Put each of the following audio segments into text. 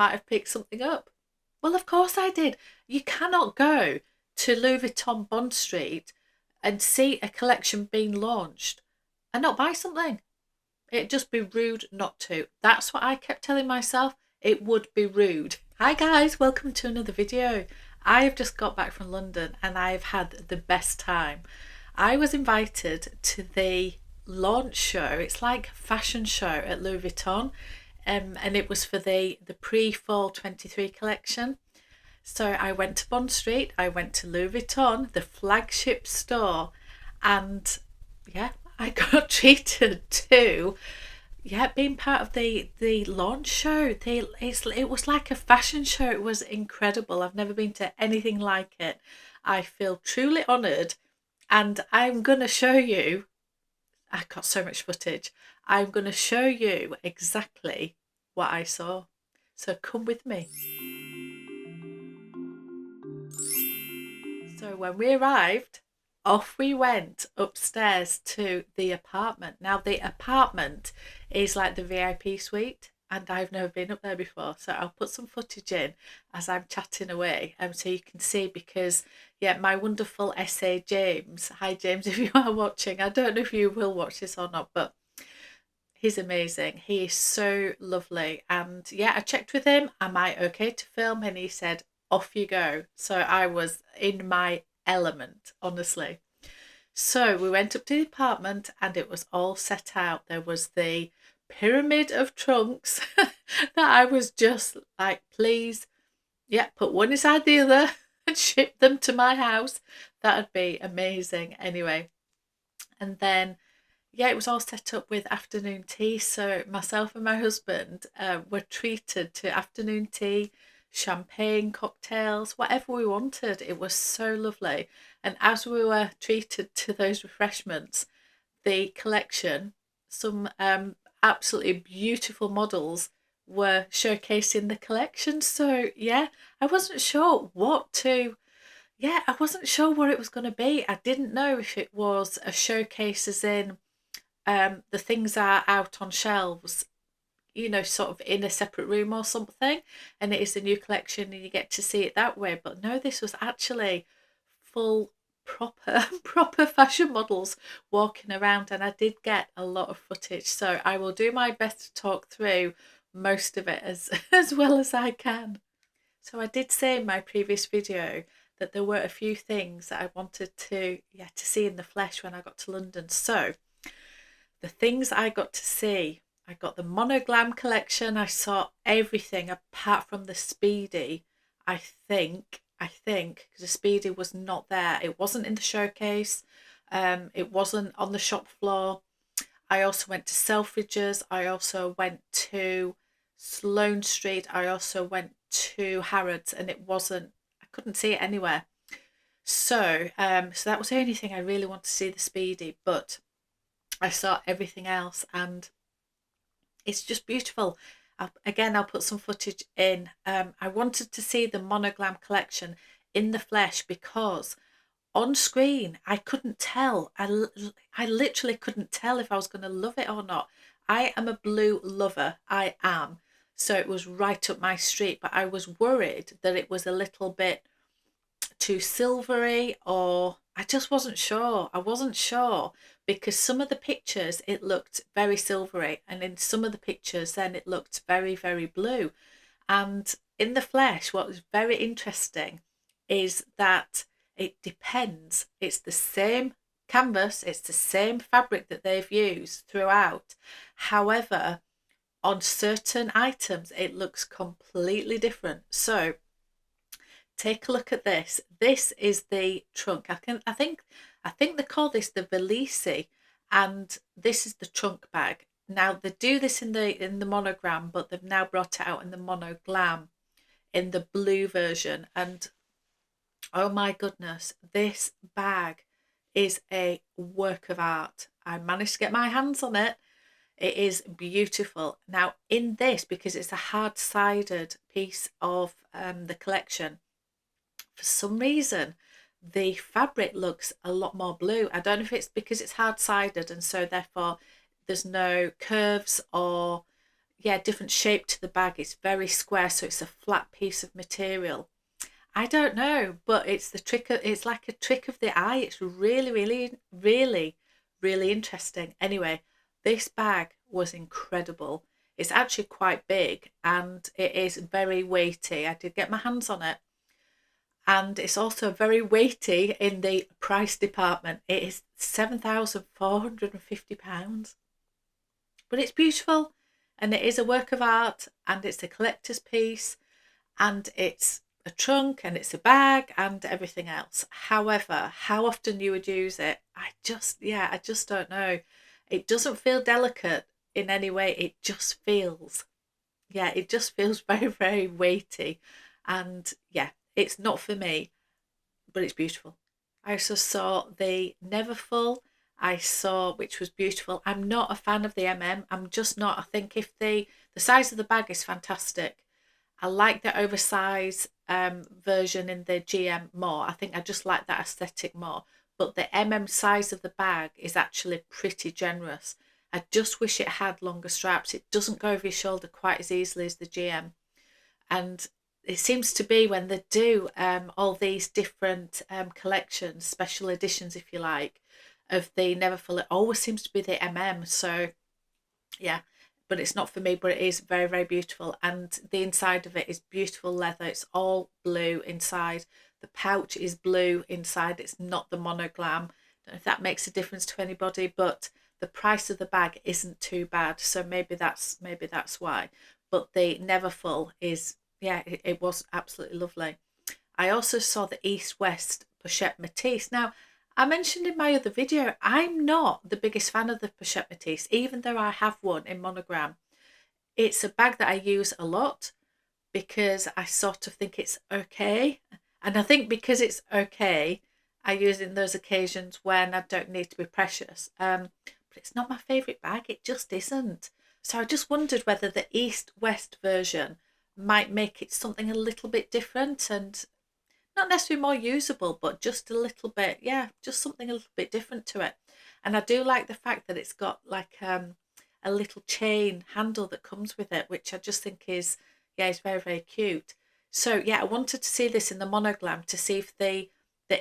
might have picked something up. Well, of course I did. You cannot go to Louis Vuitton Bond Street and see a collection being launched and not buy something. It'd just be rude not to. That's what I kept telling myself. It would be rude. Hi guys, welcome to another video. I have just got back from London and I've had the best time. I was invited to the launch show. It's like a fashion show at Louis Vuitton, and it was for the pre-fall 23 collection. So I went to Bond Street, I went to Louis Vuitton, the flagship store, and yeah, I got treated to being part of the launch show. It was like a fashion show. It was incredible. I've never been to anything like it. I feel truly honoured, and I'm gonna show you. I got so much footage. I'm gonna show you exactly what I saw. So come with me. So when we arrived, off we went upstairs to the apartment. Now the apartment is like the VIP suite, and I've never been up there before, so I'll put some footage in as I'm chatting away, so you can see, because my wonderful SA James, hi James, if you are watching, I don't know if you will watch this or not, but he's amazing. He is so lovely, and I checked with him, am I okay to film, and he said off you go. So I was in my element, honestly. So we went up to the apartment and it was all set out. There was the pyramid of trunks that I was just like, please, put one inside the other and ship them to my house. That'd be amazing. Anyway, and then it was all set up with afternoon tea. So myself and my husband were treated to afternoon tea, champagne, cocktails, whatever we wanted. It was so lovely. And as we were treated to those refreshments, the collection, some absolutely beautiful models were showcasing the collection. So I wasn't sure what to I wasn't sure what it was going to be. I didn't know if it was a showcase as in the things are out on shelves, sort of in a separate room or something, and it is a new collection and you get to see it that way. But no, this was actually full proper fashion models walking around, and I did get a lot of footage, so I will do my best to talk through most of it as well as I can. So I did say in my previous video that there were a few things that I wanted to see in the flesh when I got to London. So the things I got to see, I got the Monoglam collection. I saw everything apart from the Speedy. I think because the Speedy was not there. It wasn't in the showcase. It wasn't on the shop floor. I also went to Selfridges. I also went to Sloane Street. I also went to Harrods, and it wasn't. I couldn't see it anywhere. So so that was the only thing I really wanted to see, the Speedy, but I saw everything else and it's just beautiful. I'll put some footage in. I wanted to see the Monoglam collection in the flesh because on screen I couldn't tell. I literally couldn't tell if I was going to love it or not. I am a blue lover. I am. So it was right up my street, but I was worried that it was a little bit too silvery, or I just wasn't sure. I wasn't sure because some of the pictures it looked very silvery, and in some of the pictures then it looked very, very blue. And in the flesh, what was very interesting is that it depends. It's the same canvas, it's the same fabric that they've used throughout. However, on certain items it looks completely different. So take a look at this. This is the trunk. I think they call this the valise, and this is the trunk bag. Now they do this in the monogram, but they've now brought it out in the monoglam, in the blue version. And oh my goodness, this bag is a work of art. I managed to get my hands on it. It is beautiful. Now in this, because it's a hard-sided piece of the collection, for some reason the fabric looks a lot more blue. I don't know if it's because it's hard-sided and so therefore there's no curves or yeah, different shape to the bag. It's very square, so it's a flat piece of material. I don't know, but it's the trick of, it's like a trick of the eye. It's really, really, really, really interesting. Anyway, this bag was incredible. It's actually quite big and it is very weighty. I did get my hands on it. And it's also very weighty in the price department. It is £7,450. But it's beautiful and it is a work of art and it's a collector's piece and it's a trunk and it's a bag and everything else. However, how often you would use it, I just don't know. It doesn't feel delicate in any way. It just feels very, very weighty. And yeah, it's not for me, but it's beautiful. I also saw the Neverfull. I saw, which was beautiful. I'm not a fan of the MM. I'm just not. I think if the size of the bag is fantastic. I like the oversized version in the GM more. I think I just like that aesthetic more. But the MM size of the bag is actually pretty generous. I just wish it had longer straps. It doesn't go over your shoulder quite as easily as the GM. And it seems to be when they do all these different collections, special editions, if you like, of the Neverfull, it always seems to be the MM. So yeah, but it's not for me, but it is very, very beautiful. And the inside of it is beautiful leather. It's all blue inside. The pouch is blue inside. It's not the monogram. Don't know if that makes a difference to anybody, but the price of the bag isn't too bad. So maybe that's why. But the Neverfull is, yeah, it was absolutely lovely. I also saw the East West Pouchette Metis. Now, I mentioned in my other video, I'm not the biggest fan of the Pouchette Metis, even though I have one in monogram. It's a bag that I use a lot because I sort of think it's okay. And I think because it's okay, I use it in those occasions when I don't need to be precious. But it's not my favourite bag. It just isn't. So I just wondered whether the East-West version might make it something a little bit different and not necessarily more usable, but just a little bit, yeah, just something a little bit different to it. And I do like the fact that it's got like a little chain handle that comes with it, which I just think is, yeah, it's very, very cute. So yeah, I wanted to see this in the monogram to see if the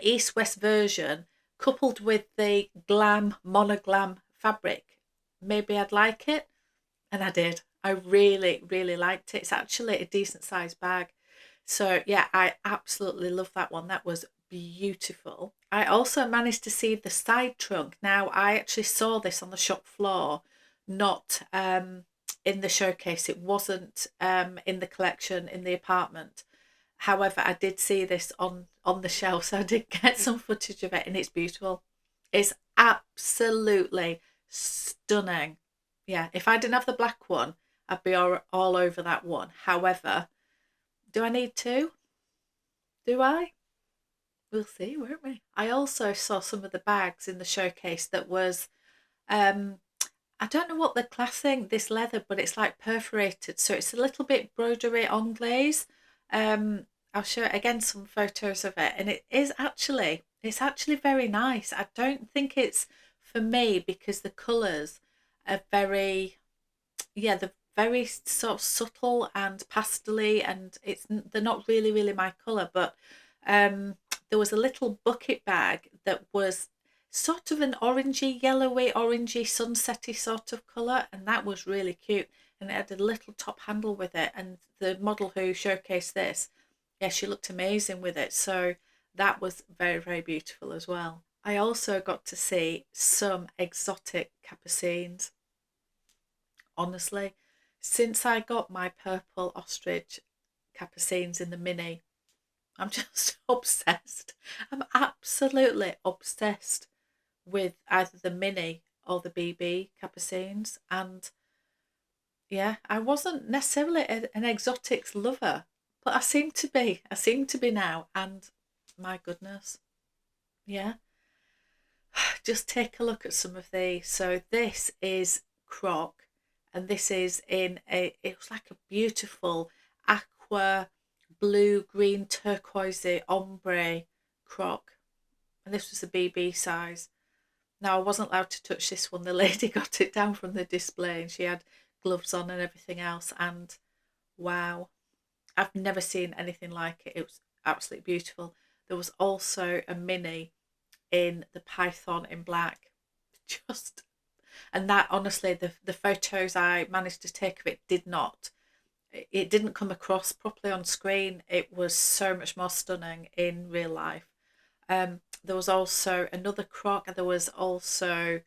East West version coupled with the glam monoglam fabric, maybe I'd like it. And I did. I really, really liked it. It's actually a decent sized bag. So yeah, I absolutely love that one. That was beautiful. I also managed to see the side trunk. Now I actually saw this on the shop floor, not in the showcase. It wasn't in the collection in the apartment. However, I did see this on the shelf, so I did get some footage of it, and it's beautiful. It's absolutely stunning. Yeah, if I didn't have the black one, I'd be all over that one. However, do I need to? Do I? We'll see, won't we? I also saw some of the bags in the showcase that was, um, I don't know what they're classing this leather, but it's like perforated, so it's a little bit broderie anglaise. I'll show again some photos of it, and it's actually very nice. I don't think it's for me because the colours are very, yeah, they're very sort of subtle and pastely, and they're not really, really my colour. But there was a little bucket bag that was sort of an orangey, yellowy, orangey, sunsetty sort of colour, and that was really cute. And it had a little top handle with it, and the model who showcased this, yeah, she looked amazing with it. So that was very, very beautiful as well. I also got to see some exotic capucines. Honestly, since I got my purple ostrich capucines in the mini, I'm just obsessed. I'm absolutely obsessed with either the mini or the BB capucines. And yeah, I wasn't necessarily an exotics lover, but I seem to be. I seem to be now. And my goodness, yeah, just take a look at some of these. So this is croc, and this is it was like a beautiful aqua blue green turquoisey ombre croc, and this was the BB size. Now I wasn't allowed to touch this one. The lady got it down from the display and she had gloves on and everything else, and wow, I've never seen anything like it. It was absolutely beautiful. There was also a mini in the python in black. Just, and that, honestly, the photos I managed to take of it didn't come across properly on screen. It was so much more stunning in real life. There was also another croc, and there was also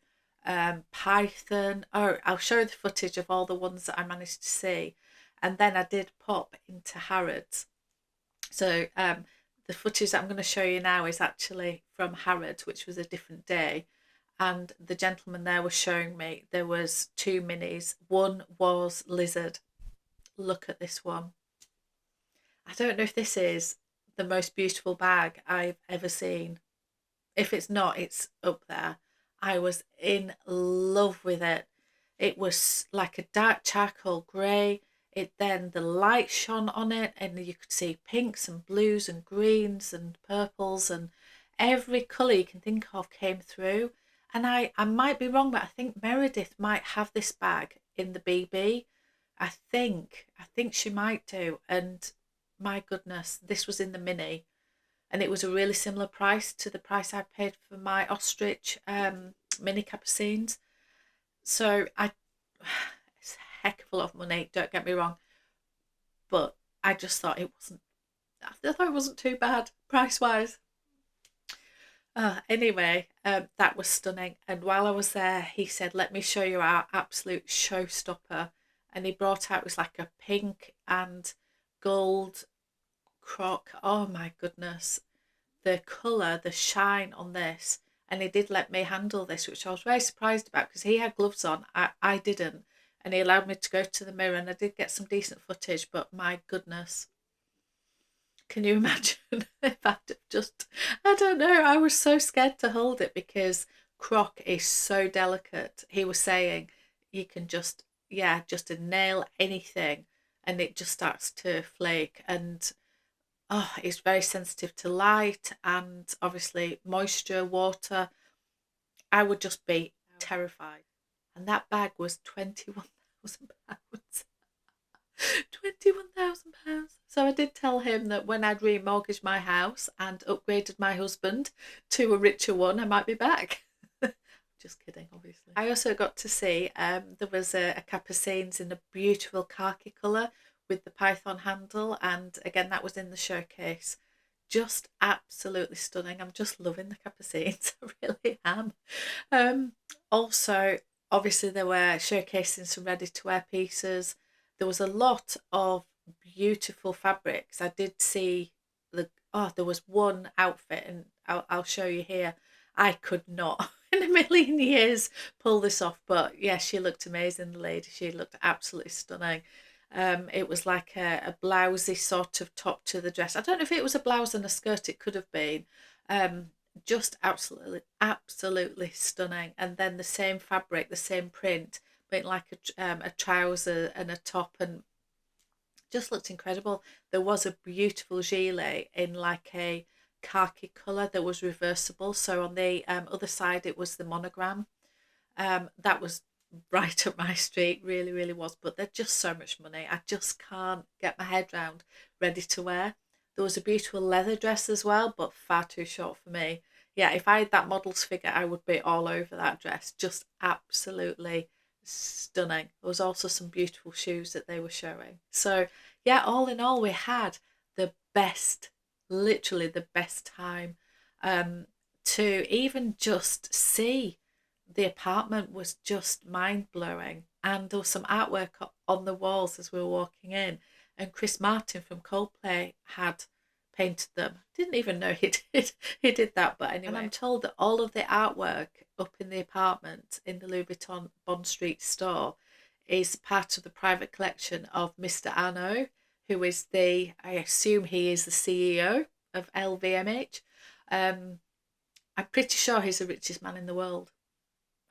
python. Oh, I'll show you the footage of all the ones that I managed to see. And then I did pop into Harrods. So the footage that I'm going to show you now is actually from Harrods, which was a different day. And the gentleman there was showing me there was two minis. One was lizard. Look at this one. I don't know if this is the most beautiful bag I've ever seen. If it's not, it's up there. I was in love with it. It was like a dark charcoal grey. It then the light shone on it, and you could see pinks and blues and greens and purples, and every colour you can think of came through. And I might be wrong, but I think Meredith might have this bag in the BB. I think she might do. And my goodness, this was in the mini, and it was a really similar price to the price I paid for my ostrich mini capucines. So it's a heck of a lot of money, don't get me wrong, but I just thought it wasn't. I thought it wasn't too bad price wise. Anyway, that was stunning. And while I was there, he said, "Let me show you our absolute showstopper." And he brought out, it was like a pink and gold croc. Oh my goodness, the colour, the shine on this. And he did let me handle this, which I was very surprised about, because he had gloves on. I didn't. And he allowed me to go to the mirror, and I did get some decent footage, but my goodness. Can you imagine if I'd have just, I don't know, I was so scared to hold it because croc is so delicate. He was saying you can just, yeah, just to nail anything and it just starts to flake. And oh, it's very sensitive to light and obviously moisture, water. I would just be terrified. And that bag was £21,000. £21,000. So I did tell him that when I'd remortgaged my house and upgraded my husband to a richer one, I might be back. Just kidding, obviously. I also got to see there was a Capucines in a beautiful khaki colour with the python handle, and again that was in the showcase. Just absolutely stunning. I'm just loving the Capucines. I really am. Also, obviously they were showcasing some ready-to-wear pieces. There was a lot of beautiful fabrics. I did see there was one outfit, and I'll show you here. I could not in a million years pull this off, but yeah, she looked amazing, the lady. She looked absolutely stunning. It was like a blousey sort of top to the dress. I don't know if it was a blouse and a skirt, it could have been. Just absolutely stunning. And then the same fabric, the same print, but like a trouser and a top, and just looked incredible. There was a beautiful gilet in like a khaki colour that was reversible. So on the other side, it was the monogram. That was right up my street, really, really was. But they're just so much money. I just can't get my head round ready to wear. There was a beautiful leather dress as well, but far too short for me. Yeah, if I had that model's figure, I would be all over that dress. Just absolutely stunning. There was also some beautiful shoes that they were showing. So yeah, all in all, we had the best, literally the best time. To even just see the apartment was just mind blowing, and there was some artwork on the walls as we were walking in, and Chris Martin from Coldplay had painted them. Didn't even know he did that, but anyway. And I'm told that all of the artwork up in the apartment in the Louis Vuitton Bond Street store is part of the private collection of Mr. Arnault, who is I assume he is the CEO of LVMH. I'm pretty sure he's the richest man in the world.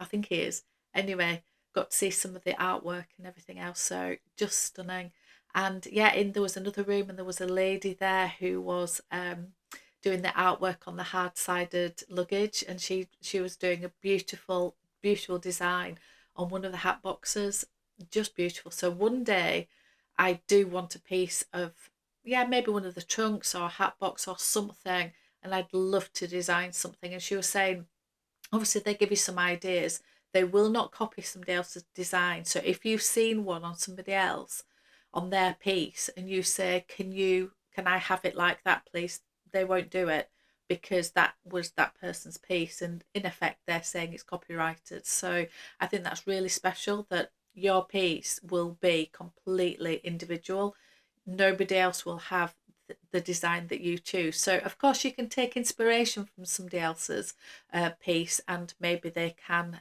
I think he is. Anyway, got to see some of the artwork and everything else, so just stunning. And yeah, there was another room, and there was a lady there who was doing the artwork on the hard-sided luggage, and she was doing a beautiful design on one of the hat boxes. just beautiful. So one day I do want a piece of, yeah, maybe one of the trunks or a hat box or something, and I'd love to design something. And she was saying, obviously they give you some ideas. They will not copy somebody else's design. So if you've seen one on somebody else on their piece and you say, can I have it like that, please? They won't do it because that was that person's piece, and in effect they're saying it's copyrighted. So I think that's really special that your piece will be completely individual. Nobody else will have the design that you choose. So of course you can take inspiration from somebody else's piece, and maybe they can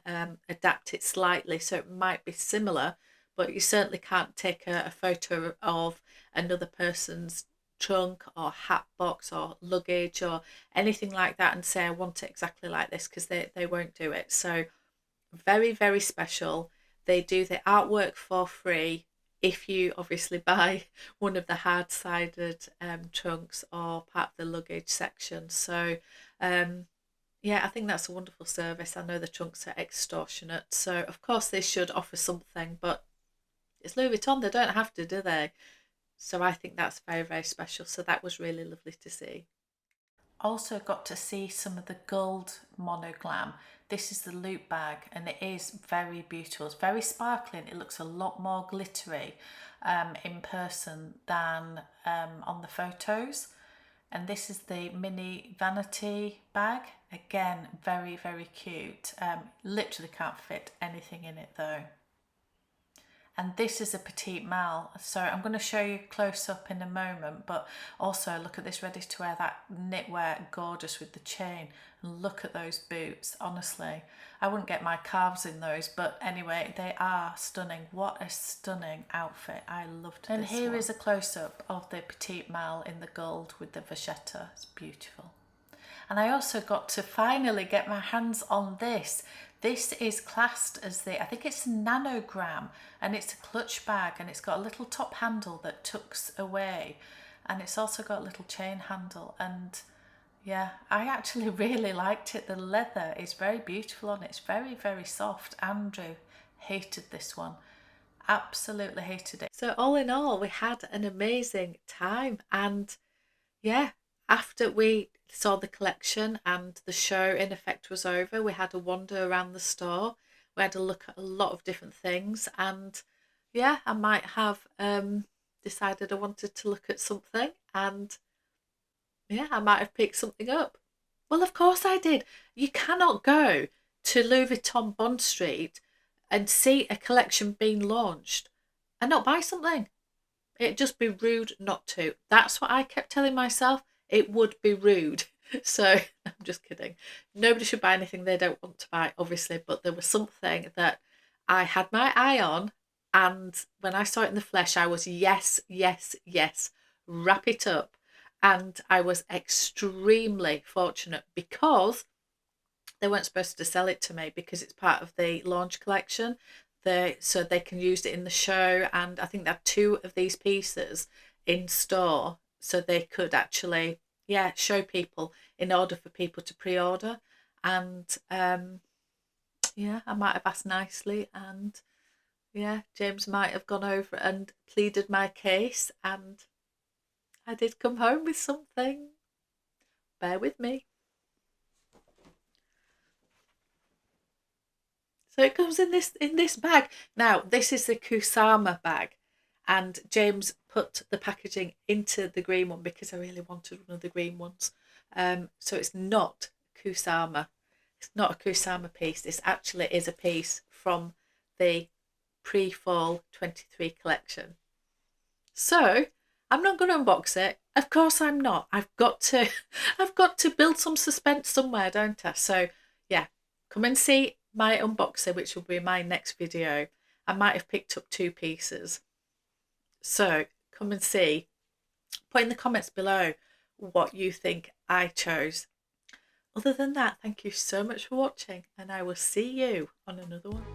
adapt it slightly so it might be similar, but you certainly can't take a photo of another person's trunk or hat box or luggage or anything like that and say I want it exactly like this, because they won't do it. So very, very special. They do the artwork for free if you obviously buy one of the hard-sided trunks or part of the luggage section. So yeah, I think that's a wonderful service. I know the trunks are extortionate, so of course they should offer something, but it's Louis Vuitton, they don't have to, do they? So I think that's very, very special. So that was really lovely to see. Also got to see some of the gold monoglam. This is the loop bag, and it is very beautiful. It's very sparkling. It looks a lot more glittery in person than on the photos. And this is the mini vanity bag. Again, very, very cute. Literally can't fit anything in it though. And this is a Petite Malle. So I'm going to show you close up in a moment, but also look at this ready to wear, that knitwear, gorgeous with the chain. And look at those boots. Honestly, I wouldn't get my calves in those, but anyway, they are stunning. What a stunning outfit. I loved this. And here is a close up of the Petite Malle in the gold with the vachetta. It's beautiful. And I also got to finally get my hands on this. This is classed as I think it's a nanogram, and it's a clutch bag, and it's got a little top handle that tucks away, and it's also got a little chain handle. And yeah, I actually really liked it. The leather is very beautiful on it. It's very, very soft. Andrew hated this one. Absolutely hated it. So all in all, we had an amazing time. And yeah, after we saw the collection and the show in effect was over, we had a wander around the store. We had a look at a lot of different things, and yeah, I might have decided I wanted to look at something, and yeah, I might have picked something up. Well, of course I did. You cannot go to Louis Vuitton Bond Street and see a collection being launched and not buy something. It'd just be rude not to. That's what I kept telling myself. It would be rude. So I'm just kidding. Nobody should buy anything they don't want to buy, obviously, but there was something that I had my eye on, and when I saw it in the flesh, I was yes, yes, yes, wrap it up. And I was extremely fortunate because they weren't supposed to sell it to me because it's part of the launch collection. So they can use it in the show, and I think they had two of these pieces in store, so they could actually, yeah, show people in order for people to pre-order. And yeah, I might have asked nicely, and yeah, James might have gone over and pleaded my case, and I did come home with something. Bear with me. So it comes in this bag. Now, this is the Kusama bag, and James put the packaging into the green one because I really wanted one of the green ones. So it's not Kusama. It's not a Kusama piece. This actually is a piece from the pre-fall 23 collection. So I'm not going to unbox it. Of course I'm not. I've got to build some suspense somewhere, don't I? So yeah, come and see my unboxing, which will be my next video. I might have picked up two pieces. So come and see. Put in the comments below what you think I chose. Other than that, thank you so much for watching, and I will see you on another one.